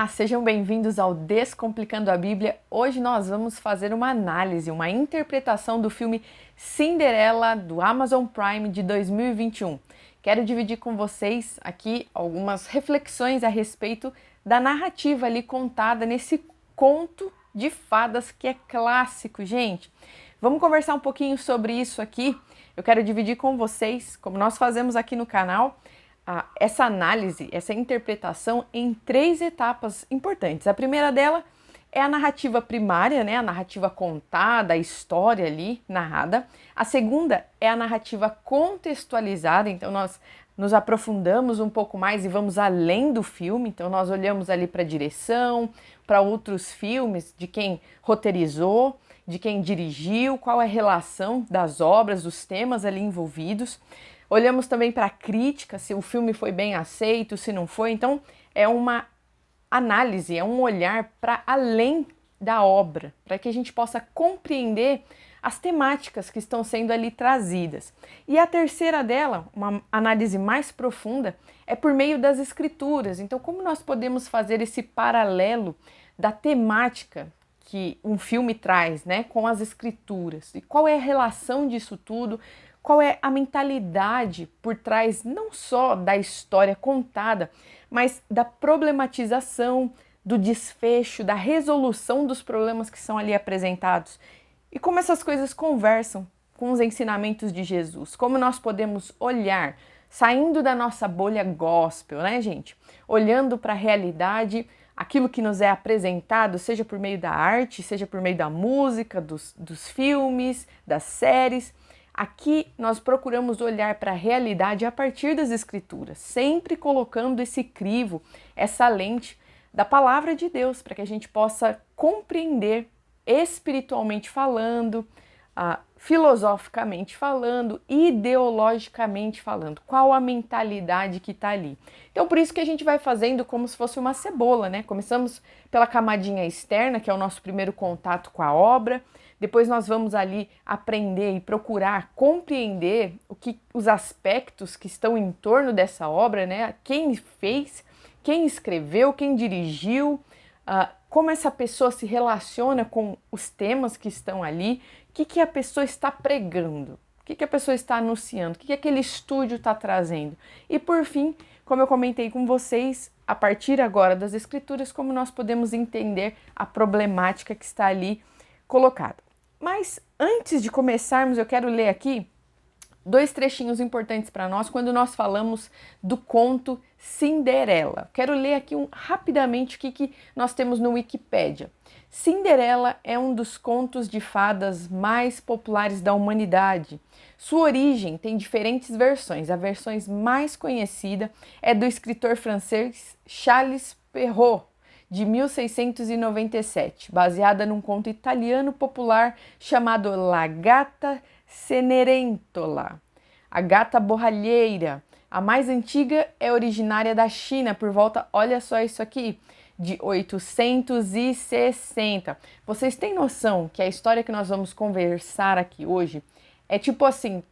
Olá, sejam bem-vindos ao Descomplicando a Bíblia. Hoje nós vamos fazer uma análise, uma interpretação do filme Cinderela do Amazon Prime de 2021. Quero dividir com vocês aqui algumas reflexões a respeito da narrativa ali contada nesse conto de fadas que é clássico, gente. Vamos conversar um pouquinho sobre isso aqui. Eu quero dividir com vocês, como nós fazemos aqui no canal, essa análise, essa interpretação em três etapas importantes. A primeira dela é a narrativa primária, né? A narrativa contada, a história ali narrada. A segunda é a narrativa contextualizada, então nós nos aprofundamos um pouco mais e vamos além do filme, então nós olhamos ali para a direção, para outros filmes, de quem roteirizou, de quem dirigiu, qual é a relação das obras, dos temas ali envolvidos. Olhamos também para a crítica, se o filme foi bem aceito, se não foi. Então, é uma análise, é um olhar para além da obra, para que a gente possa compreender as temáticas que estão sendo ali trazidas. E a terceira dela, uma análise mais profunda, é por meio das escrituras. Então, como nós podemos fazer esse paralelo da temática que um filme traz, né, com as escrituras? E qual é a relação disso tudo? Qual é a mentalidade por trás não só da história contada, mas da problematização, do desfecho, da resolução dos problemas que são ali apresentados? E como essas coisas conversam com os ensinamentos de Jesus? Como nós podemos olhar, saindo da nossa bolha gospel, né, gente? Olhando para a realidade, aquilo que nos é apresentado, seja por meio da arte, seja por meio da música, dos filmes, das séries. Aqui nós procuramos olhar para a realidade a partir das escrituras, sempre colocando esse crivo, essa lente da palavra de Deus, para que a gente possa compreender espiritualmente falando, filosoficamente falando, ideologicamente falando, qual a mentalidade que está ali. Então por isso que a gente vai fazendo como se fosse uma cebola, né? Começamos pela camadinha externa, que é o nosso primeiro contato com a obra. Depois nós vamos ali aprender e procurar compreender os aspectos que estão em torno dessa obra, né? Quem fez, quem escreveu, quem dirigiu, como essa pessoa se relaciona com os temas que estão ali, o que a pessoa está pregando, o que a pessoa está anunciando, o que aquele estúdio está trazendo. E por fim, como eu comentei com vocês, a partir agora das escrituras, como nós podemos entender a problemática que está ali colocada. Mas antes de começarmos, eu quero ler aqui dois trechinhos importantes para nós quando nós falamos do conto Cinderela. Quero ler aqui rapidamente o que nós temos no Wikipédia. Cinderela é um dos contos de fadas mais populares da humanidade. Sua origem tem diferentes versões. A versão mais conhecida é do escritor francês Charles Perrault, de 1697, baseada num conto italiano popular chamado La Gata Cenerentola, a gata borralheira. A mais antiga é originária da China, por volta, olha só isso aqui, de 860. Vocês têm noção que a história que nós vamos conversar aqui hoje é tipo assim,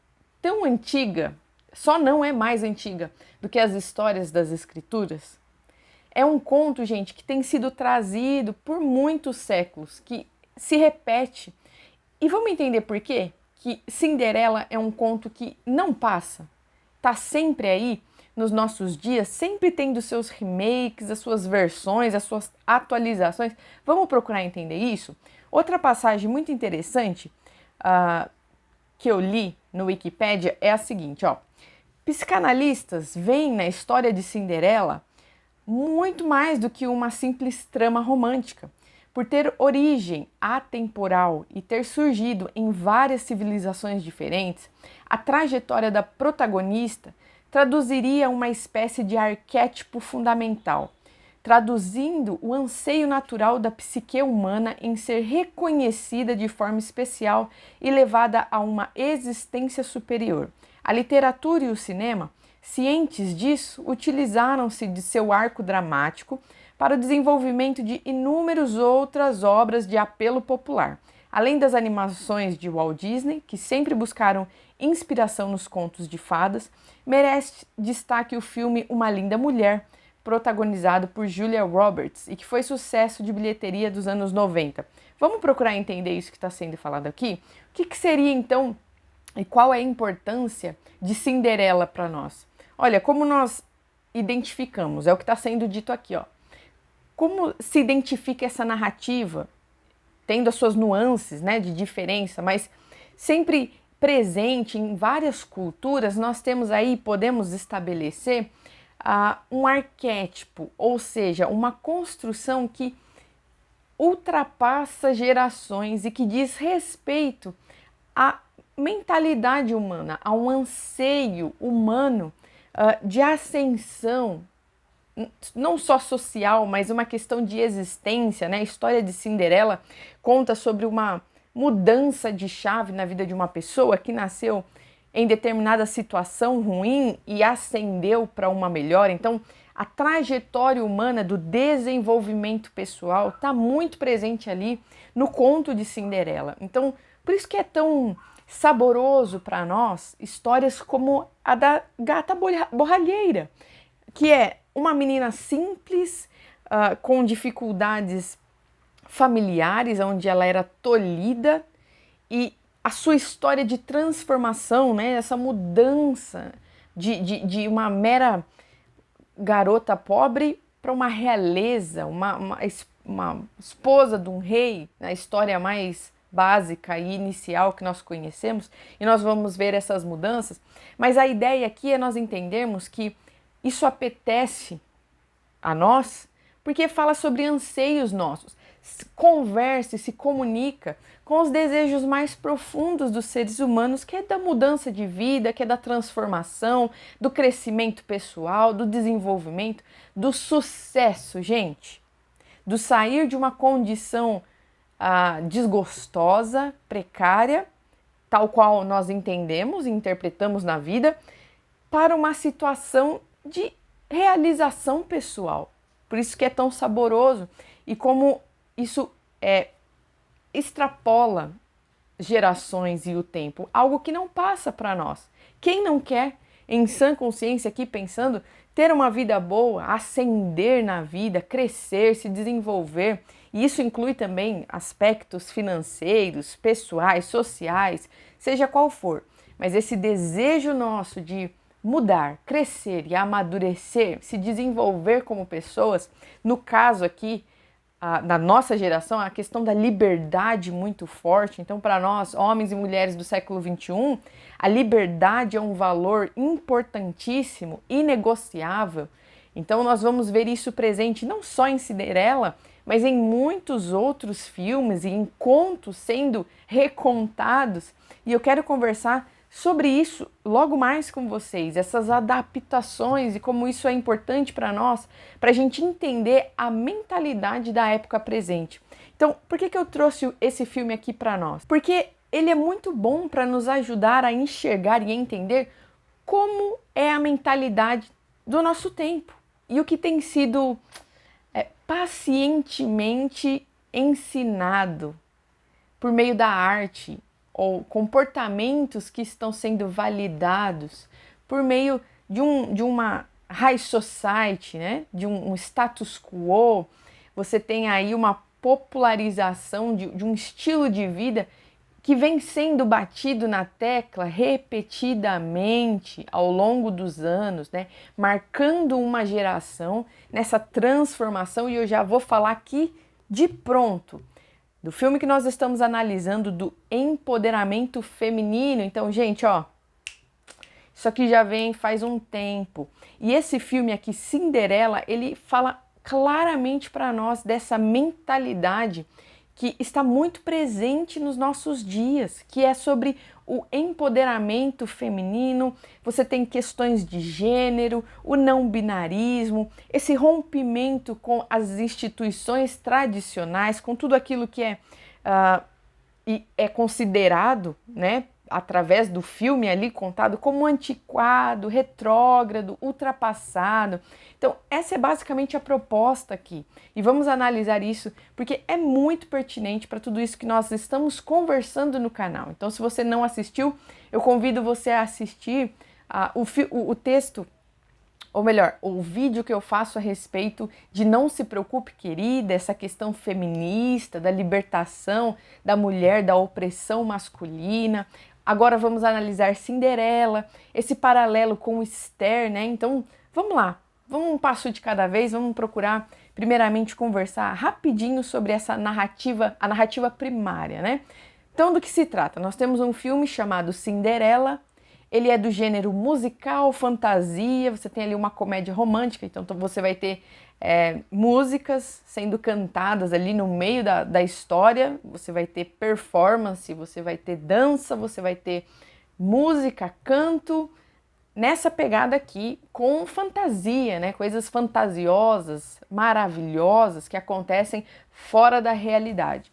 tão antiga, só não é mais antiga do que as histórias das escrituras? É um conto, gente, que tem sido trazido por muitos séculos, que se repete. E vamos entender por quê? Que Cinderela é um conto que não passa. Está sempre aí nos nossos dias, sempre tendo seus remakes, as suas versões, as suas atualizações. Vamos procurar entender isso? Outra passagem muito interessante que eu li no Wikipédia é a seguinte, ó. Psicanalistas veem na história de Cinderela muito mais do que uma simples trama romântica. Por ter origem atemporal e ter surgido em várias civilizações diferentes, a trajetória da protagonista traduziria uma espécie de arquétipo fundamental, traduzindo o anseio natural da psique humana em ser reconhecida de forma especial e levada a uma existência superior. A literatura e o cinema, cientes disso, utilizaram-se de seu arco dramático para o desenvolvimento de inúmeras outras obras de apelo popular. Além das animações de Walt Disney, que sempre buscaram inspiração nos contos de fadas, merece destaque o filme Uma Linda Mulher, protagonizado por Julia Roberts e que foi sucesso de bilheteria dos anos 90. Vamos procurar entender isso que está sendo falado aqui? O que seria então e qual é a importância de Cinderela para nós? Olha, como nós identificamos, é o que está sendo dito aqui, ó. Como se identifica essa narrativa, tendo as suas nuances, né, de diferença, mas sempre presente em várias culturas, nós temos aí, podemos estabelecer um arquétipo, ou seja, uma construção que ultrapassa gerações e que diz respeito à mentalidade humana, a um anseio humano de ascensão, não só social, mas uma questão de existência, né? A história de Cinderela conta sobre uma mudança de chave na vida de uma pessoa que nasceu em determinada situação ruim e ascendeu para uma melhor. Então, a trajetória humana do desenvolvimento pessoal está muito presente ali no conto de Cinderela. Então, por isso que é tão saboroso para nós histórias como a da Gata Borralheira, que é uma menina simples, com dificuldades familiares, onde ela era tolhida, e a sua história de transformação, né, essa mudança de uma mera garota pobre para uma realeza, uma esposa de um rei, a história mais básica e inicial que nós conhecemos, e nós vamos ver essas mudanças, mas a ideia aqui é nós entendermos que isso apetece a nós, porque fala sobre anseios nossos, conversa e se comunica com os desejos mais profundos dos seres humanos, que é da mudança de vida, que é da transformação, do crescimento pessoal, do desenvolvimento, do sucesso, gente, do sair de uma condição desgostosa, precária, tal qual nós entendemos e interpretamos na vida, para uma situação de realização pessoal. Por isso que é tão saboroso e como isso extrapola gerações e o tempo, algo que não passa para nós. Quem não quer, em sã consciência aqui pensando, ter uma vida boa, ascender na vida, crescer, se desenvolver, e isso inclui também aspectos financeiros, pessoais, sociais, seja qual for, mas esse desejo nosso de mudar, crescer e amadurecer, se desenvolver como pessoas, no caso aqui, na nossa geração, a questão da liberdade muito forte. Então, para nós, homens e mulheres do século XXI, a liberdade é um valor importantíssimo, inegociável. Então, nós vamos ver isso presente não só em Cinderela, mas em muitos outros filmes e em contos sendo recontados. E eu quero conversar sobre isso logo mais com vocês, essas adaptações e como isso é importante para nós, para a gente entender a mentalidade da época presente. Então, por que eu trouxe esse filme aqui para nós? Porque ele é muito bom para nos ajudar a enxergar e entender como é a mentalidade do nosso tempo e o que tem sido pacientemente ensinado por meio da arte, ou comportamentos que estão sendo validados por meio de uma high society, né? De um status quo. Você tem aí uma popularização de um estilo de vida que vem sendo batido na tecla repetidamente ao longo dos anos, né? Marcando uma geração nessa transformação, e eu já vou falar aqui de pronto do filme que nós estamos analisando, do empoderamento feminino. Então, gente, ó, isso aqui já vem faz um tempo. E esse filme aqui, Cinderela, ele fala claramente para nós dessa mentalidade que está muito presente nos nossos dias, que é sobre o empoderamento feminino. Você tem questões de gênero, o não binarismo, esse rompimento com as instituições tradicionais, com tudo aquilo que é considerado, né, através do filme ali contado como antiquado, retrógrado, ultrapassado. Então, essa é basicamente a proposta aqui. E vamos analisar isso porque é muito pertinente para tudo isso que nós estamos conversando no canal. Então, se você não assistiu, eu convido você a assistir o texto ou melhor, o vídeo que eu faço a respeito de Não Se Preocupe, Querida, essa questão feminista, da libertação da mulher, da opressão masculina. Agora vamos analisar Cinderela, esse paralelo com Esther, né? Então, vamos lá, vamos um passo de cada vez, vamos procurar primeiramente conversar rapidinho sobre essa narrativa, a narrativa primária, né? Então, do que se trata? Nós temos um filme chamado Cinderela. Ele é do gênero musical, fantasia, você tem ali uma comédia romântica, então você vai ter músicas sendo cantadas ali no meio da história, você vai ter performance, você vai ter dança, você vai ter música, canto, nessa pegada aqui com fantasia, né? Coisas fantasiosas, maravilhosas que acontecem fora da realidade.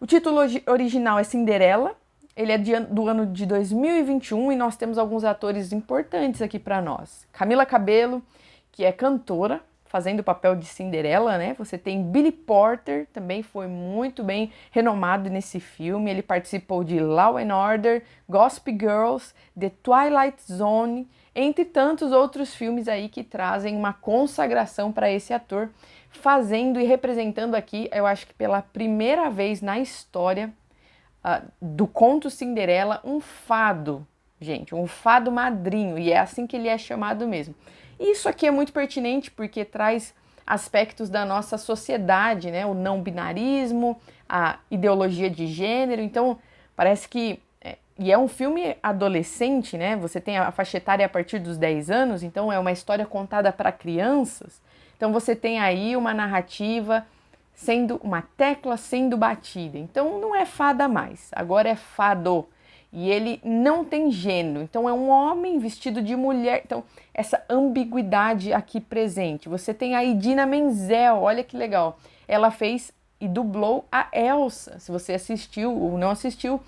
O título original é Cinderela. Ele é do ano de 2021 e nós temos alguns atores importantes aqui para nós. Camila Cabello, que é cantora, fazendo o papel de Cinderela, né? Você tem Billy Porter, também foi muito bem renomado nesse filme. Ele participou de Law and Order, Gossip Girls, The Twilight Zone, entre tantos outros filmes aí que trazem uma consagração para esse ator, fazendo e representando aqui, eu acho que pela primeira vez na história do conto Cinderela, um fado, gente, um fado madrinho, e é assim que ele é chamado mesmo. E isso aqui é muito pertinente porque traz aspectos da nossa sociedade, né? O não binarismo, a ideologia de gênero, então parece que e é um filme adolescente, né? Você tem a faixa etária a partir dos 10 anos, então é uma história contada para crianças. Então você tem aí uma narrativa sendo uma tecla sendo batida. Então não é fada mais, agora é fado. E ele não tem gênero, então é um homem vestido de mulher. Então essa ambiguidade aqui presente. Você tem a Idina Menzel, olha que legal. Ela fez e dublou a Elsa. Se você assistiu ou não assistiu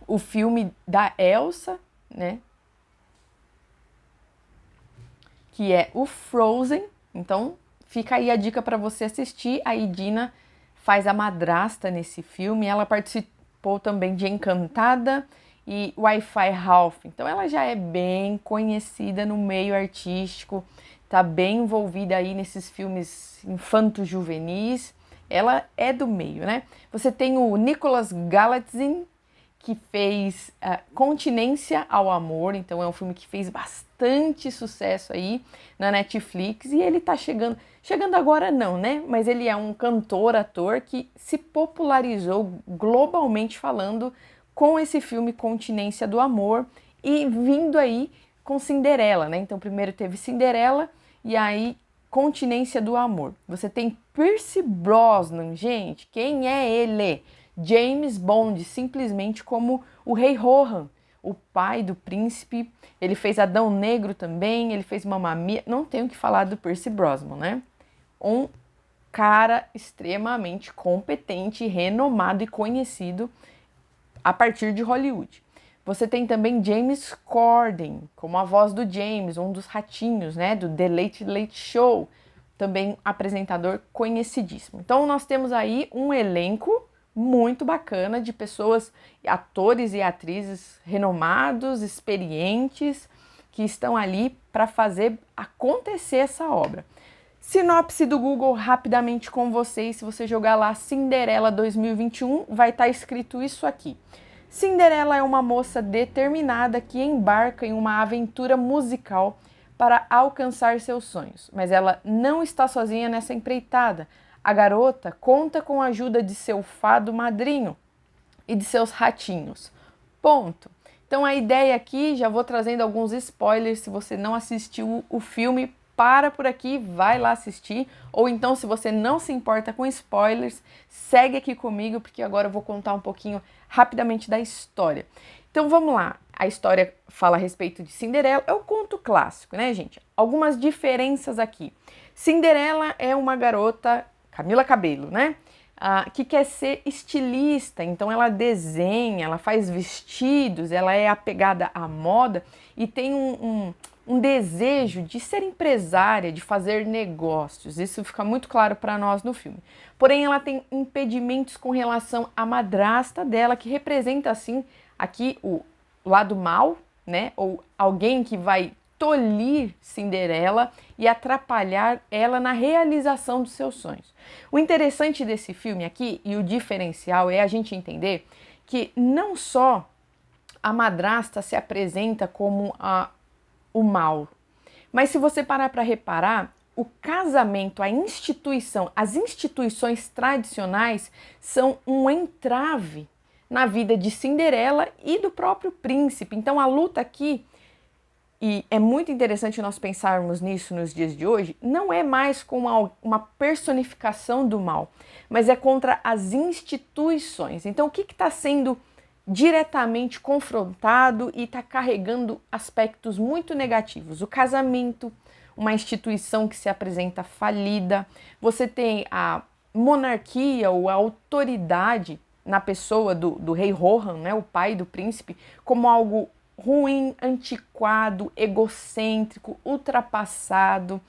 o filme da Elsa, né? Que é o Frozen. Então fica aí a dica para você assistir. A Idina faz a madrasta nesse filme. Ela participou também de Encantada e Wi-Fi Ralph. Então ela já é bem conhecida no meio artístico, tá bem envolvida aí nesses filmes infanto-juvenis. Ela é do meio, né? Você tem o Nicholas Galitzine, que fez Continência ao Amor, então é um filme que fez bastante sucesso aí na Netflix, e ele tá chegando agora não, né? Mas ele é um cantor, ator que se popularizou globalmente falando com esse filme Continência do Amor e vindo aí com Cinderela, né? Então primeiro teve Cinderela e aí Continência do Amor. Você tem Pierce Brosnan, gente, quem é ele? James Bond, simplesmente como o Rei Rohan, o pai do príncipe. Ele fez Adão Negro também, ele fez Mamma Mia. Não tenho que falar do Pierce Brosnan, né? Um cara extremamente competente, renomado e conhecido a partir de Hollywood. Você tem também James Corden, como a voz do James, um dos ratinhos, né, do The Late Late Show, também apresentador conhecidíssimo. Então nós temos aí um elenco muito bacana de pessoas, atores e atrizes renomados, experientes, que estão ali para fazer acontecer essa obra. Sinopse do Google rapidamente com vocês, se você jogar lá Cinderela 2021, vai estar escrito isso aqui. Cinderela é uma moça determinada que embarca em uma aventura musical para alcançar seus sonhos, mas ela não está sozinha nessa empreitada. A garota conta com a ajuda de seu fado madrinho e de seus ratinhos. Ponto. Então a ideia aqui, já vou trazendo alguns spoilers, se você não assistiu o filme, para por aqui, vai lá assistir, ou então se você não se importa com spoilers, segue aqui comigo, porque agora eu vou contar um pouquinho rapidamente da história. Então vamos lá, a história fala a respeito de Cinderela, é o conto clássico, né, gente? Algumas diferenças aqui. Cinderela é uma garota, Camila Cabello, né? Que quer ser estilista, então ela desenha, ela faz vestidos, ela é apegada à moda e tem um desejo de ser empresária, de fazer negócios. Isso fica muito claro para nós no filme. Porém, ela tem impedimentos com relação à madrasta dela, que representa, assim, aqui o lado mal, né? Ou alguém que vai tolir Cinderela e atrapalhar ela na realização dos seus sonhos. O interessante desse filme aqui e o diferencial é a gente entender que não só a madrasta se apresenta como o mal, mas se você parar para reparar, o casamento, a instituição, as instituições tradicionais são um entrave na vida de Cinderela e do próprio príncipe. Então a luta aqui, e é muito interessante nós pensarmos nisso nos dias de hoje, não é mais com uma personificação do mal, mas é contra as instituições. Então o que está sendo diretamente confrontado e está carregando aspectos muito negativos? O casamento, uma instituição que se apresenta falida, você tem a monarquia ou a autoridade na pessoa do rei Rohan, né, o pai do príncipe, como algo ruim, antiquado, egocêntrico, ultrapassado,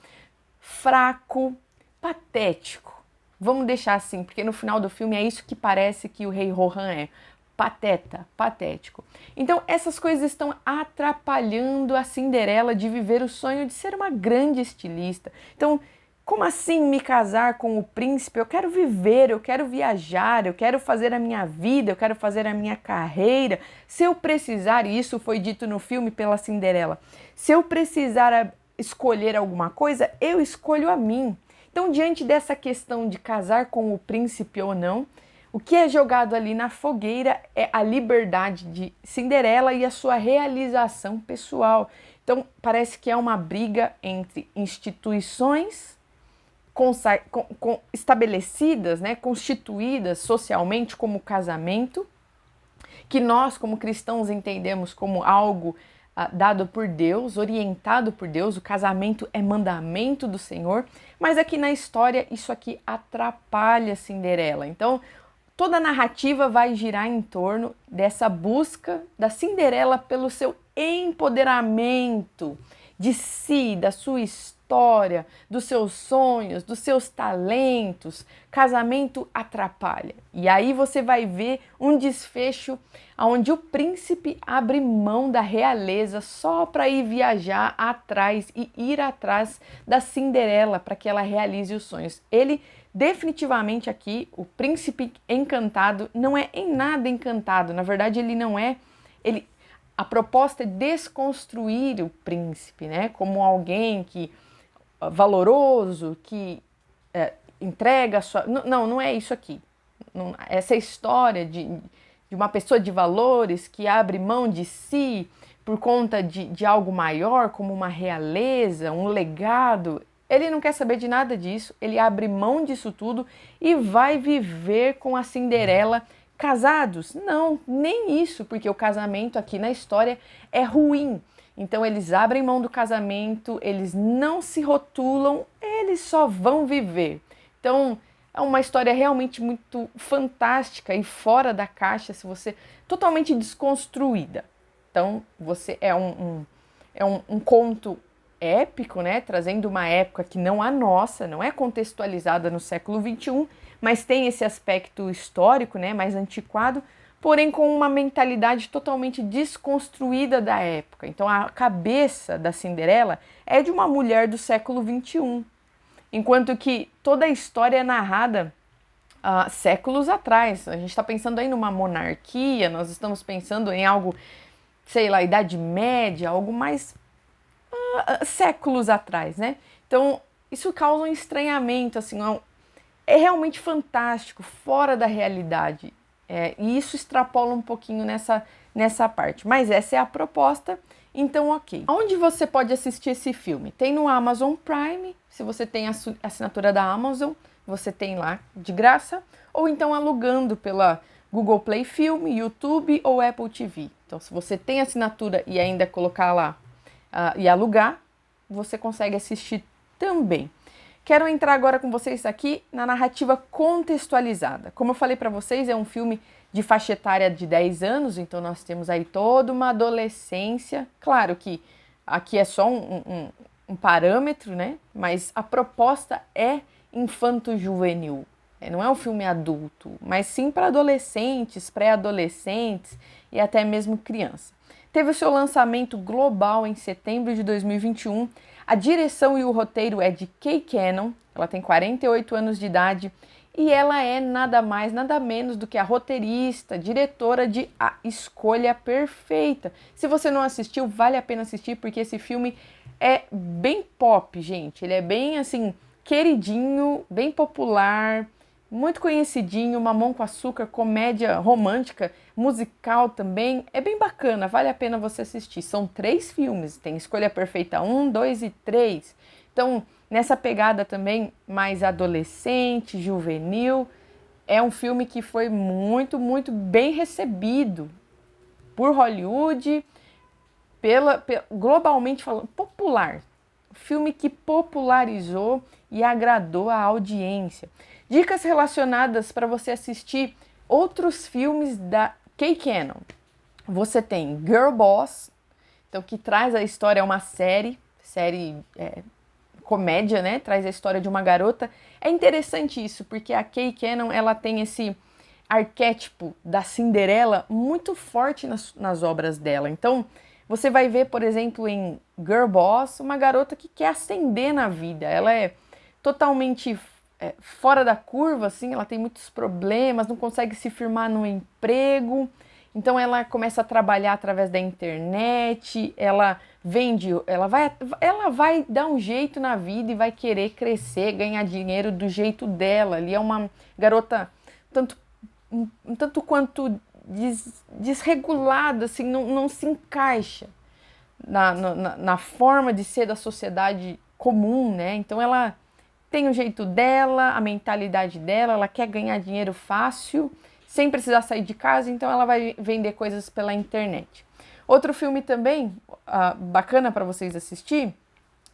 fraco, patético. Vamos deixar assim, porque no final do filme é isso que parece que o rei Rohan é. Pateta, patético. Então essas coisas estão atrapalhando a Cinderela de viver o sonho de ser uma grande estilista. Então, como assim me casar com o príncipe? Eu quero viver, eu quero viajar, eu quero fazer a minha vida, eu quero fazer a minha carreira. Se eu precisar, e isso foi dito no filme pela Cinderela, se eu precisar escolher alguma coisa, eu escolho a mim. Então, diante dessa questão de casar com o príncipe ou não, o que é jogado ali na fogueira é a liberdade de Cinderela e a sua realização pessoal. Então, parece que é uma briga entre instituições estabelecidas, né, constituídas socialmente como casamento, que nós, como cristãos, entendemos como algo dado por Deus, orientado por Deus. O casamento é mandamento do Senhor, mas aqui na história isso aqui atrapalha Cinderela. Então, toda a narrativa vai girar em torno dessa busca da Cinderela pelo seu empoderamento de si, da sua história, dos seus sonhos, dos seus talentos. Casamento atrapalha. E aí você vai ver um desfecho onde o príncipe abre mão da realeza só para ir viajar atrás e ir atrás da Cinderela para que ela realize os sonhos. Ele definitivamente aqui, o príncipe encantado não é em nada encantado. Na verdade, ele não é... A proposta é desconstruir o príncipe, né? Como alguém que valoroso, que entrega a sua... Não é isso aqui. Não, essa história de uma pessoa de valores que abre mão de si por conta de algo maior, como uma realeza, um legado. Ele não quer saber de nada disso, ele abre mão disso tudo e vai viver com a Cinderela casados. Não, nem isso, porque o casamento aqui na história é ruim. Então eles abrem mão do casamento, eles não se rotulam, eles só vão viver. Então é uma história realmente muito fantástica e fora da caixa, se você totalmente desconstruída. Então você é um conto épico, né? Trazendo uma época que não a nossa, não é contextualizada no século XXI, mas tem esse aspecto histórico, né? Mais antiquado, porém com uma mentalidade totalmente desconstruída da época. Então a cabeça da Cinderela é de uma mulher do século XXI, enquanto que toda a história é narrada séculos atrás. A gente está pensando aí numa monarquia, nós estamos pensando em algo, sei lá, Idade Média, algo mais séculos atrás, né? Então isso causa um estranhamento, assim, é realmente fantástico, fora da realidade. E isso extrapola um pouquinho nessa parte. Mas essa é a proposta, então ok. Onde você pode assistir esse filme? Tem no Amazon Prime, se você tem a assinatura da Amazon, você tem lá de graça, ou então alugando pela Google Play Film, YouTube ou Apple TV. Então se você tem assinatura e ainda colocar lá e alugar, você consegue assistir também. Quero entrar agora com vocês aqui na narrativa contextualizada. Como eu falei para vocês, é um filme de faixa etária de 10 anos, então nós temos aí toda uma adolescência. Claro que aqui é só um parâmetro, né? Mas a proposta é infanto-juvenil. Não é um filme adulto, mas sim para adolescentes, pré-adolescentes e até mesmo criança. teve o seu lançamento global em setembro de 2021. A direção e o roteiro é de Kay Cannon, ela tem 48 anos de idade e ela é nada mais, nada menos do que a roteirista, diretora de A Escolha Perfeita. Se você não assistiu, vale a pena assistir porque esse filme é bem pop, gente. Ele é bem assim, queridinho, bem popular, muito conhecidinho, Mamão com Açúcar, comédia romântica, musical também, é bem bacana, vale a pena você assistir. São 3 filmes, tem Escolha Perfeita 1, 2 e 3. Então, nessa pegada também mais adolescente, juvenil, é um filme que foi muito, muito bem recebido por Hollywood, globalmente falando, popular. Filme que popularizou e agradou a audiência. Dicas relacionadas para você assistir outros filmes da Kay Cannon. Você tem Girl Boss, então que traz a história, é uma série comédia, né? Traz a história de uma garota. É interessante isso, porque a Kay Cannon, ela tem esse arquétipo da Cinderela muito forte nas obras dela. Então, você vai ver, por exemplo, em Girl Boss, uma garota que quer ascender na vida. Ela é totalmente fora da curva, assim, ela tem muitos problemas, não consegue se firmar no emprego. Então ela começa a trabalhar através da internet, ela vende, ela vai dar um jeito na vida e vai querer crescer, ganhar dinheiro do jeito dela. Ali é uma garota tanto quanto desregulada, assim, não se encaixa na forma de ser da sociedade comum, né? Então ela tem o jeito dela, a mentalidade dela, ela quer ganhar dinheiro fácil, sem precisar sair de casa, então ela vai vender coisas pela internet. Outro filme também bacana para vocês assistir,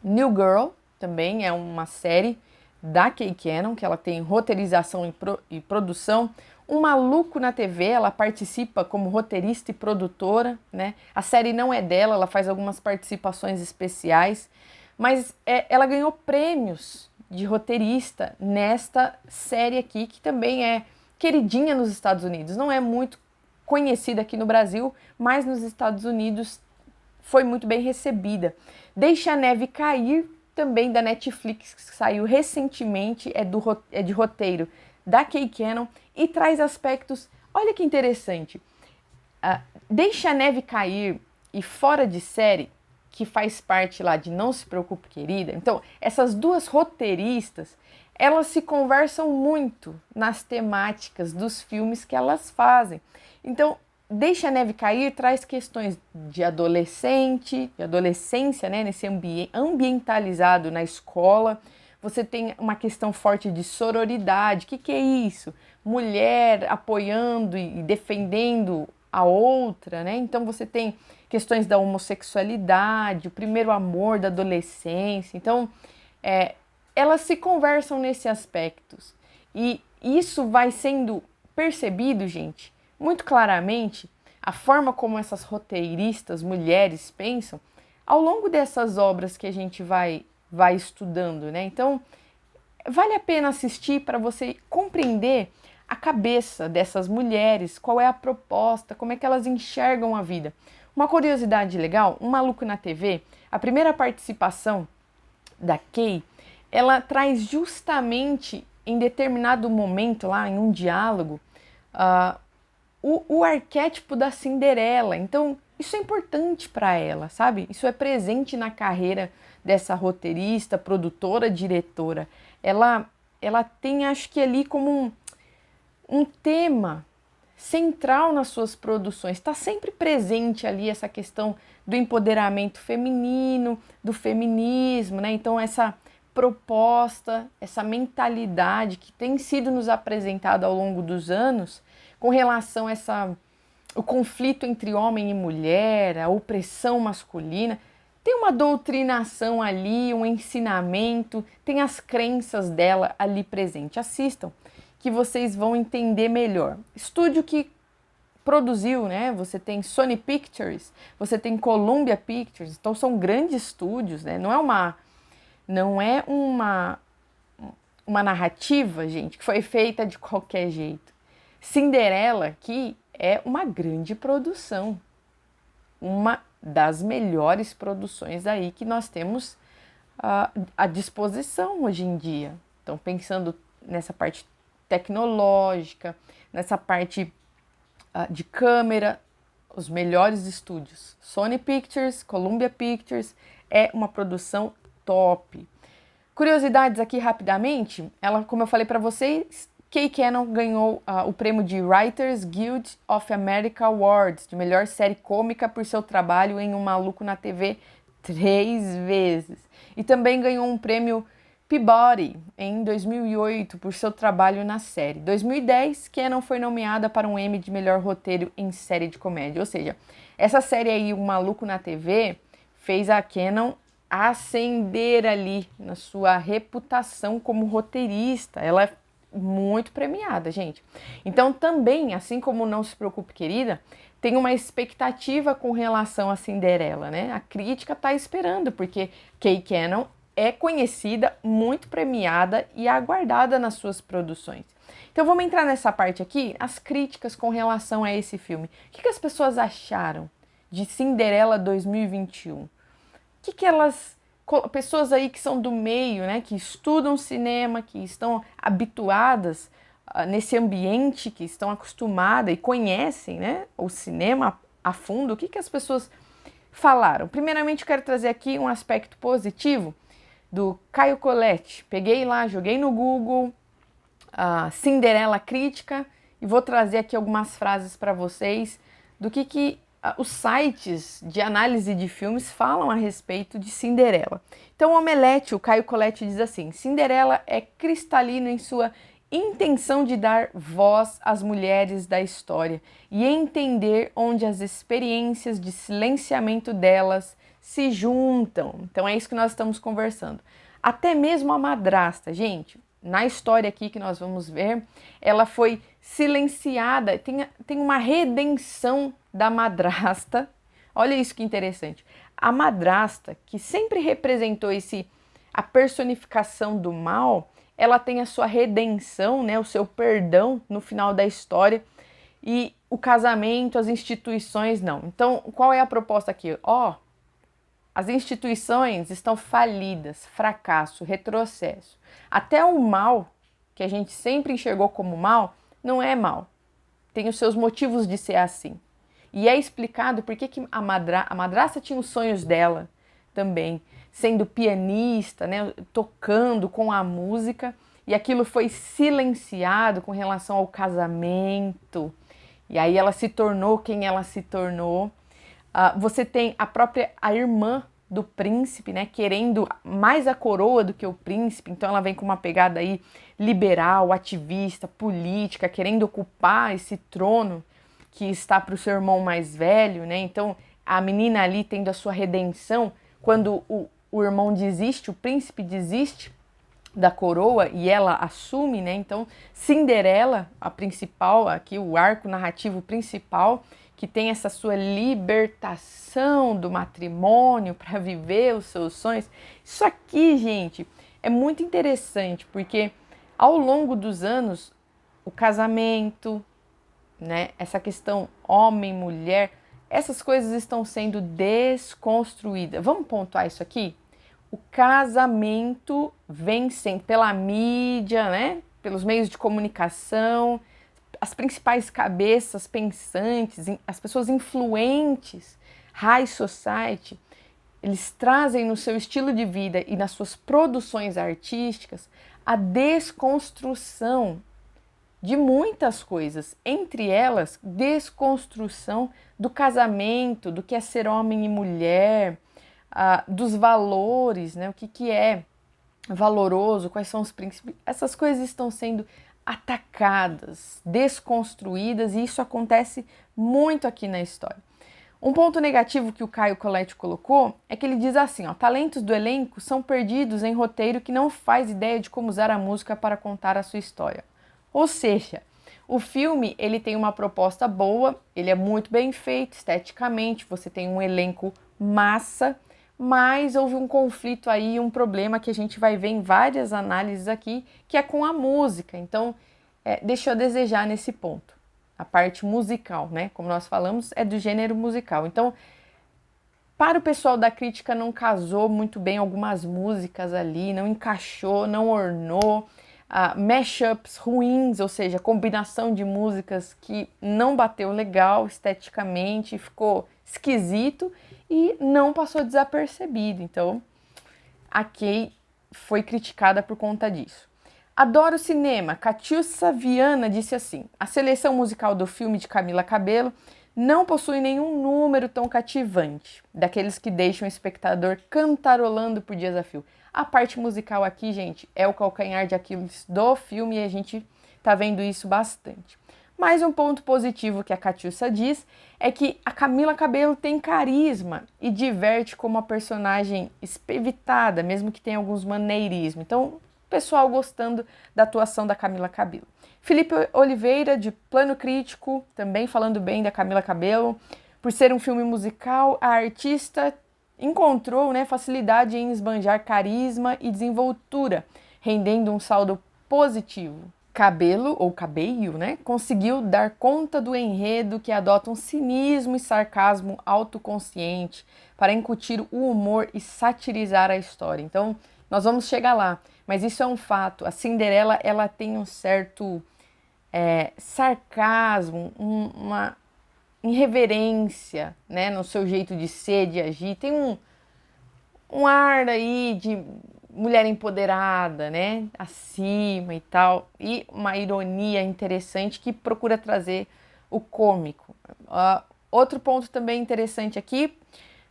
New Girl, também é uma série da Kay Cannon, que ela tem roteirização e produção. Um Maluco na TV, ela participa como roteirista e produtora, né? A série não é dela, ela faz algumas participações especiais, mas ela ganhou prêmios de roteirista nesta série aqui, que também é queridinha nos Estados Unidos. Não é muito conhecida aqui no Brasil, mas nos Estados Unidos foi muito bem recebida. Deixa a Neve Cair, também da Netflix, que saiu recentemente, é de roteiro da Kay Cannon e traz aspectos, olha que interessante, Deixa a Neve Cair e Fora de Série, que faz parte lá de Não Se Preocupe, Querida. Então, essas duas roteiristas, elas se conversam muito nas temáticas dos filmes que elas fazem. Então, Deixa a Neve Cair traz questões de adolescência, né, nesse ambientalizado na escola. Você tem uma questão forte de sororidade. O que é isso? Mulher apoiando e defendendo a outra, né? Então você tem questões da homossexualidade, o primeiro amor da adolescência. Então, elas se conversam nesses aspectos. E isso vai sendo percebido, gente, muito claramente, a forma como essas roteiristas, mulheres, pensam ao longo dessas obras que a gente vai estudando, né? Então, vale a pena assistir para você compreender a cabeça dessas mulheres, qual é a proposta, como é que elas enxergam a vida. Uma curiosidade legal, Um Maluco na TV, a primeira participação da Kay, ela traz justamente em determinado momento lá, em um diálogo, o arquétipo da Cinderela. Então, isso é importante para ela, sabe? Isso é presente na carreira dessa roteirista, produtora, diretora. Ela tem, acho que ali como um tema central nas suas produções. Está sempre presente ali essa questão do empoderamento feminino, do feminismo, né? Então, essa proposta, essa mentalidade que tem sido nos apresentada ao longo dos anos com relação a o conflito entre homem e mulher, a opressão masculina, tem uma doutrinação ali, um ensinamento, tem as crenças dela ali presente. Assistam, que vocês vão entender melhor. Estúdio que produziu, né? Você tem Sony Pictures, você tem Columbia Pictures, então são grandes estúdios, né? Não é uma narrativa, gente, que foi feita de qualquer jeito. Cinderela aqui é uma grande produção. uma das melhores produções aí que nós temos à disposição hoje em dia. Então, pensando nessa parte tecnológica, nessa parte de câmera, os melhores estúdios. Sony Pictures, Columbia Pictures, é uma produção top. Curiosidades aqui rapidamente, ela, como eu falei para vocês, Kay Cannon ganhou o prêmio de Writers Guild of America Awards de melhor série cômica por seu trabalho em Um Maluco na TV 3 vezes. E também ganhou um prêmio Peabody em 2008 por seu trabalho na série. Em 2010, Cannon foi nomeada para um Emmy de melhor roteiro em série de comédia. Ou seja, essa série aí, Um Maluco na TV, fez a Cannon ascender ali na sua reputação como roteirista. Ela é muito premiada, gente. Então também, assim como Não Se Preocupe, Querida, tem uma expectativa com relação a Cinderela, né? A crítica tá esperando, porque Kay Cannon é conhecida, muito premiada e aguardada nas suas produções. Então vamos entrar nessa parte aqui, as críticas com relação a esse filme. O que as pessoas acharam de Cinderela 2021? O que elas, pessoas aí que são do meio, né, que estudam cinema, que estão habituadas nesse ambiente, que estão acostumadas e conhecem, né, o cinema a fundo, o que as pessoas falaram? Primeiramente, eu quero trazer aqui um aspecto positivo do Caio Collet. Peguei lá, joguei no Google, Cinderela crítica, e vou trazer aqui algumas frases para vocês do que os sites de análise de filmes falam a respeito de Cinderela. Então, o Omelete, o Caio Collet diz assim: Cinderela é cristalino em sua intenção de dar voz às mulheres da história e entender onde as experiências de silenciamento delas se juntam. Então é isso que nós estamos conversando. Até mesmo a madrasta, gente, na história aqui que nós vamos ver, ela foi silenciada, tem uma redenção da madrasta. Olha isso que interessante. A madrasta, que sempre representou a personificação do mal, ela tem a sua redenção, né, o seu perdão no final da história, e o casamento, as instituições não. Então, qual é a proposta aqui? As instituições estão falidas, fracasso, retrocesso. Até o mal, que a gente sempre enxergou como mal, não é mal. Tem os seus motivos de ser assim. E é explicado por que a madrasta tinha os sonhos dela também, sendo pianista, né, tocando com a música, e aquilo foi silenciado com relação ao casamento. E aí ela se tornou quem ela se tornou. Você tem a irmã do príncipe, né, querendo mais a coroa do que o príncipe, então ela vem com uma pegada aí liberal, ativista, política, querendo ocupar esse trono que está para o seu irmão mais velho, né? Então a menina ali tendo a sua redenção, quando o irmão desiste, o príncipe desiste da coroa e ela assume, né? Então Cinderela, a principal aqui, o arco narrativo principal, que tem essa sua libertação do matrimônio para viver os seus sonhos. Isso aqui, gente, é muito interessante, porque ao longo dos anos, o casamento, né, essa questão homem-mulher, essas coisas estão sendo desconstruídas. Vamos pontuar isso aqui? O casamento vem sendo pela mídia, né, pelos meios de comunicação, as principais cabeças pensantes, as pessoas influentes, high society, eles trazem no seu estilo de vida e nas suas produções artísticas a desconstrução de muitas coisas, entre elas desconstrução do casamento, do que é ser homem e mulher, dos valores, né? O que é valoroso, quais são os princípios, essas coisas estão sendo atacadas, desconstruídas, e isso acontece muito aqui na história. Um ponto negativo que o Caio Collet colocou é que ele diz assim, talentos do elenco são perdidos em roteiro que não faz ideia de como usar a música para contar a sua história. Ou seja, o filme ele tem uma proposta boa, ele é muito bem feito esteticamente, você tem um elenco massa, mas houve um conflito aí, um problema que a gente vai ver em várias análises aqui, que é com a música. Então, deixa eu desejar nesse ponto. A parte musical, né? Como nós falamos, é do gênero musical. Então, Para o pessoal da crítica não casou muito bem algumas músicas ali, não encaixou, não ornou, mashups ruins, ou seja, combinação de músicas que não bateu legal esteticamente, ficou esquisito e não passou desapercebido. Então, a Kay foi criticada por conta disso. Adoro cinema. Catiúcia Viana disse assim: a seleção musical do filme de Camila Cabello não possui nenhum número tão cativante, daqueles que deixam o espectador cantarolando por dias a fio. A parte musical aqui, gente, é o calcanhar de Aquiles do filme e a gente tá vendo isso bastante. Mas um ponto positivo que a Catiúcia diz é que a Camila Cabello tem carisma e diverte como uma personagem espivitada, mesmo que tenha alguns maneirismos. Então, o pessoal gostando da atuação da Camila Cabello. Felipe Oliveira, de Plano Crítico, também falando bem da Camila Cabello. Por ser um filme musical, a artista encontrou, facilidade em esbanjar carisma e desenvoltura, rendendo um saldo positivo. Cabello, ou Cabello, conseguiu dar conta do enredo que adota um cinismo e sarcasmo autoconsciente para incutir o humor e satirizar a história. Então, nós vamos chegar lá, mas isso é um fato. A Cinderela, ela tem um certo sarcasmo, uma irreverência, no seu jeito de ser, de agir. Tem um ar aí de mulher empoderada, acima e tal, e uma ironia interessante que procura trazer o cômico. Outro ponto também interessante aqui,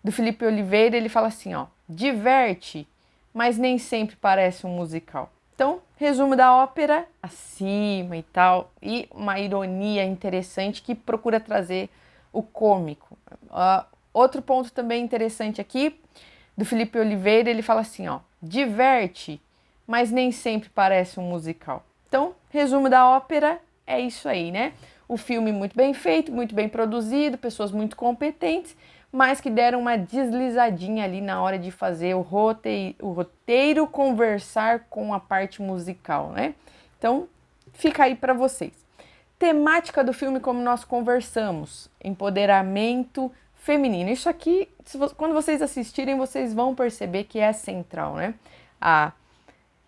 do Felipe Oliveira, ele fala assim, diverte, mas nem sempre parece um musical. Então, resumo da ópera, acima e tal, e uma ironia interessante que procura trazer o cômico. Outro ponto também interessante aqui, do Felipe Oliveira, ele fala assim, diverte, mas nem sempre parece um musical. Então, resumo da ópera, é isso aí, O filme muito bem feito, muito bem produzido, pessoas muito competentes, mas que deram uma deslizadinha ali na hora de fazer o roteiro conversar com a parte musical, Então, fica aí para vocês. Temática do filme, como nós conversamos, empoderamento feminino. Isso aqui, quando vocês assistirem, vocês vão perceber que é central, A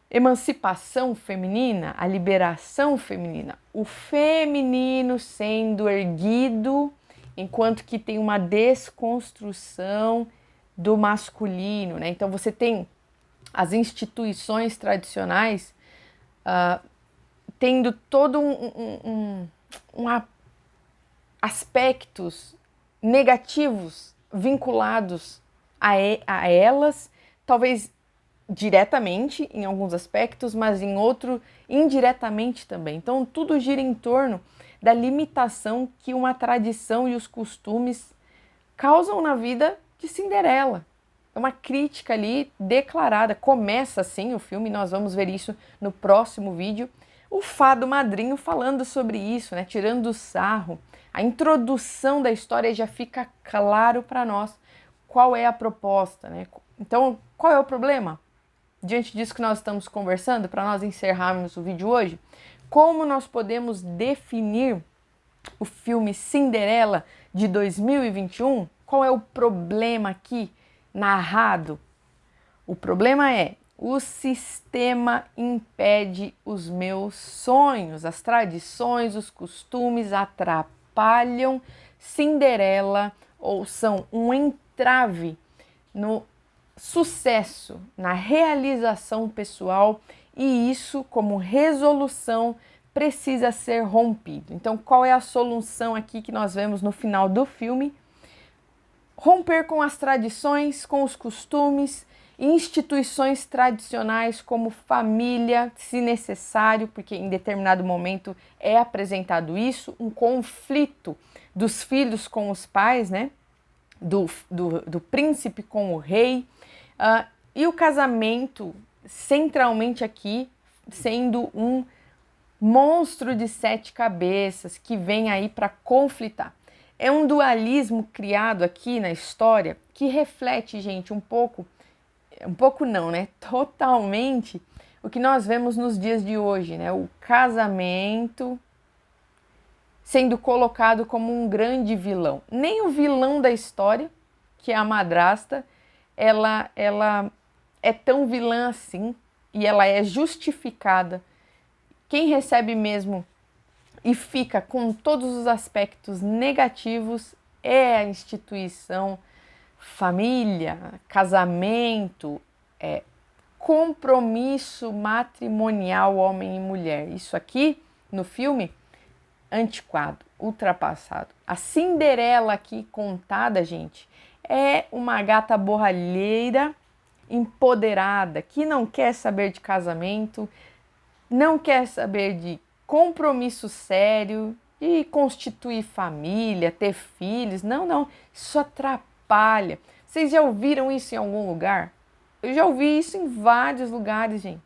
emancipação feminina, a liberação feminina, o feminino sendo erguido, enquanto que tem uma desconstrução do masculino, Então você tem as instituições tradicionais tendo todo aspectos negativos vinculados a elas, talvez diretamente em alguns aspectos, mas em outro indiretamente também. Então tudo gira em torno da limitação que uma tradição e os costumes causam na vida de Cinderela. É uma crítica ali declarada. Começa assim o filme, nós vamos ver isso no próximo vídeo. O Fado Madrinho falando sobre isso, tirando o sarro. A introdução da história já fica claro para nós qual é a proposta, Então, qual é o problema? Diante disso que nós estamos conversando, para nós encerrarmos o vídeo hoje, como nós podemos definir o filme Cinderela de 2021? Qual é o problema aqui narrado? O problema é: o sistema impede os meus sonhos, as tradições, os costumes atrapalham Cinderela ou são um entrave no sucesso, na realização pessoal, e isso, como resolução, precisa ser rompido. Então, qual é a solução aqui que nós vemos no final do filme? Romper com as tradições, com os costumes, instituições tradicionais como família, se necessário, porque em determinado momento é apresentado isso, um conflito dos filhos com os pais, do príncipe com o rei, e o casamento, centralmente aqui, sendo um monstro de 7 cabeças que vem aí para conflitar. É um dualismo criado aqui na história que reflete, gente, totalmente o que nós vemos nos dias de hoje, O casamento sendo colocado como um grande vilão. Nem o vilão da história, que a madrasta, ela é tão vilã assim e ela é justificada. Quem recebe mesmo e fica com todos os aspectos negativos é a instituição família, casamento, compromisso matrimonial homem e mulher. Isso aqui no filme, antiquado, ultrapassado. A Cinderela aqui contada, gente, é uma gata borralheira, empoderada, que não quer saber de casamento, não quer saber de compromisso sério, de constituir família, ter filhos. Não, não, isso atrapalha. Vocês já ouviram isso em algum lugar? Eu já ouvi isso em vários lugares, gente.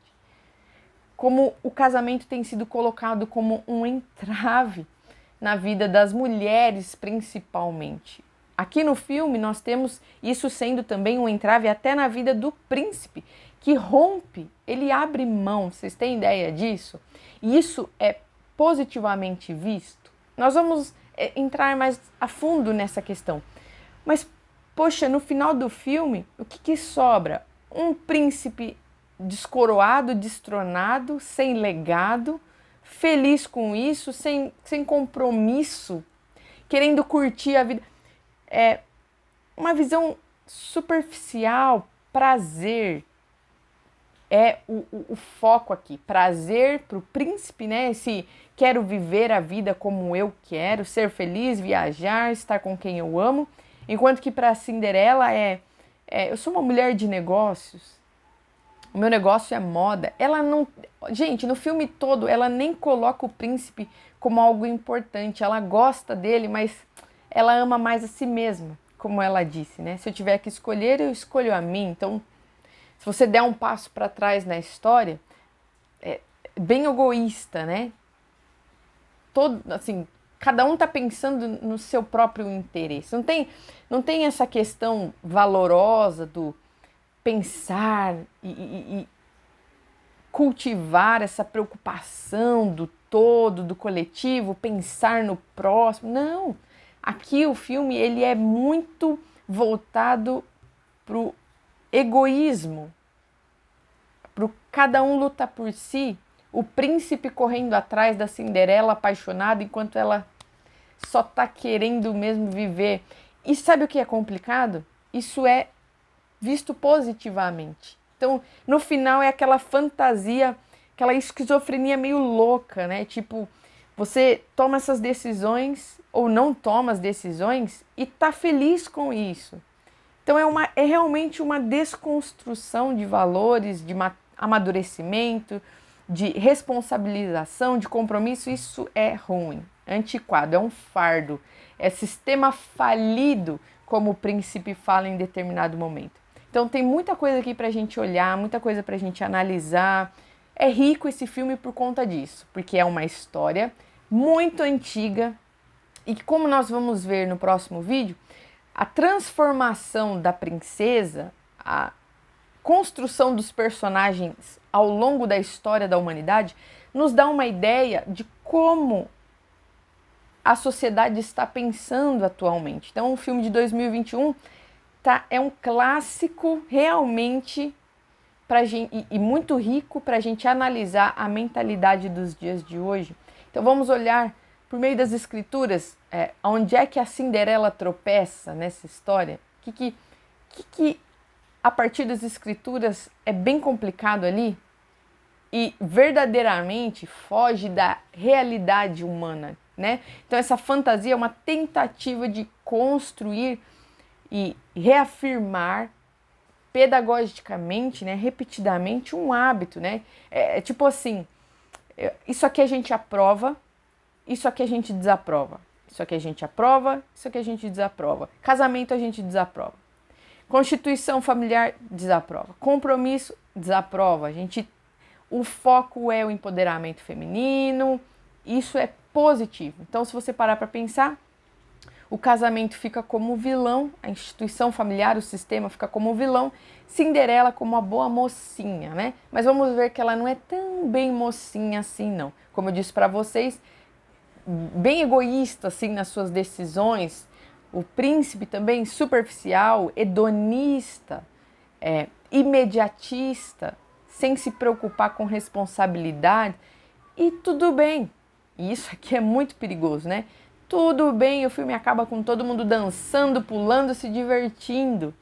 Como o casamento tem sido colocado como um entrave na vida das mulheres, principalmente. Aqui no filme nós temos isso sendo também um entrave até na vida do príncipe, que rompe, ele abre mão. Vocês têm ideia disso? E isso é positivamente visto. Nós vamos entrar mais a fundo nessa questão. Mas, poxa, no final do filme, o que sobra? Um príncipe descoroado, destronado, sem legado, feliz com isso, sem compromisso, querendo curtir a vida. É uma visão superficial, prazer. É o foco aqui, prazer para o príncipe, né? Esse quero viver a vida como eu quero, ser feliz, viajar, estar com quem eu amo. Enquanto que para a Cinderela eu sou uma mulher de negócios, o meu negócio é moda. Ela não... Gente, no filme todo, ela nem coloca o príncipe como algo importante. Ela gosta dele, mas ela ama mais a si mesma, como ela disse, né? Se eu tiver que escolher, eu escolho a mim. Então, se você der um passo para trás na história, é bem egoísta, né? Assim, cada um tá pensando no seu próprio interesse. Não tem essa questão valorosa do pensar e cultivar essa preocupação do todo, do coletivo, pensar no próximo. Não, aqui o filme ele é muito voltado pro egoísmo, pro cada um luta por si, o príncipe correndo atrás da Cinderela apaixonada enquanto ela só tá querendo mesmo viver. E sabe o que é complicado? Isso é visto positivamente. Então, no final é aquela fantasia, aquela esquizofrenia meio louca, né? Tipo, você toma essas decisões ou não toma as decisões e tá feliz com isso. Então é realmente uma desconstrução de valores, de amadurecimento, de responsabilização, de compromisso. Isso é ruim, antiquado, é um fardo, é sistema falido, como o príncipe fala em determinado momento. Então tem muita coisa aqui pra gente olhar, muita coisa pra gente analisar. É rico esse filme por conta disso, porque é uma história muito antiga e que, como nós vamos ver no próximo vídeo, a transformação da princesa, a construção dos personagens ao longo da história da humanidade, nos dá uma ideia de como a sociedade está pensando atualmente. Então, o filme de 2021 é um clássico realmente pra gente, e muito rico para a gente analisar a mentalidade dos dias de hoje. Então, vamos olhar por meio das escrituras, onde é que a Cinderela tropeça nessa história? Que a partir das escrituras é bem complicado ali e verdadeiramente foge da realidade humana, né? Então essa fantasia é uma tentativa de construir e reafirmar pedagogicamente, né, repetidamente um hábito, né? Tipo assim, isso aqui a gente aprova, isso aqui a gente desaprova. Isso aqui a gente aprova, isso aqui a gente desaprova. Casamento a gente desaprova. Constituição familiar desaprova. Compromisso desaprova. O foco é o empoderamento feminino. Isso é positivo. Então, se você parar para pensar, o casamento fica como vilão, a instituição familiar, o sistema fica como vilão, Cinderela como a boa mocinha, né? Mas vamos ver que ela não é tão bem mocinha assim, não. Como eu disse para vocês, bem egoísta assim nas suas decisões. O príncipe também superficial, hedonista, imediatista, sem se preocupar com responsabilidade. E tudo bem. E isso aqui é muito perigoso, né? Tudo bem, o filme acaba com todo mundo dançando, pulando, se divertindo.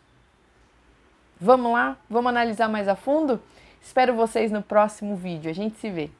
Vamos lá? Vamos analisar mais a fundo? Espero vocês no próximo vídeo. A gente se vê.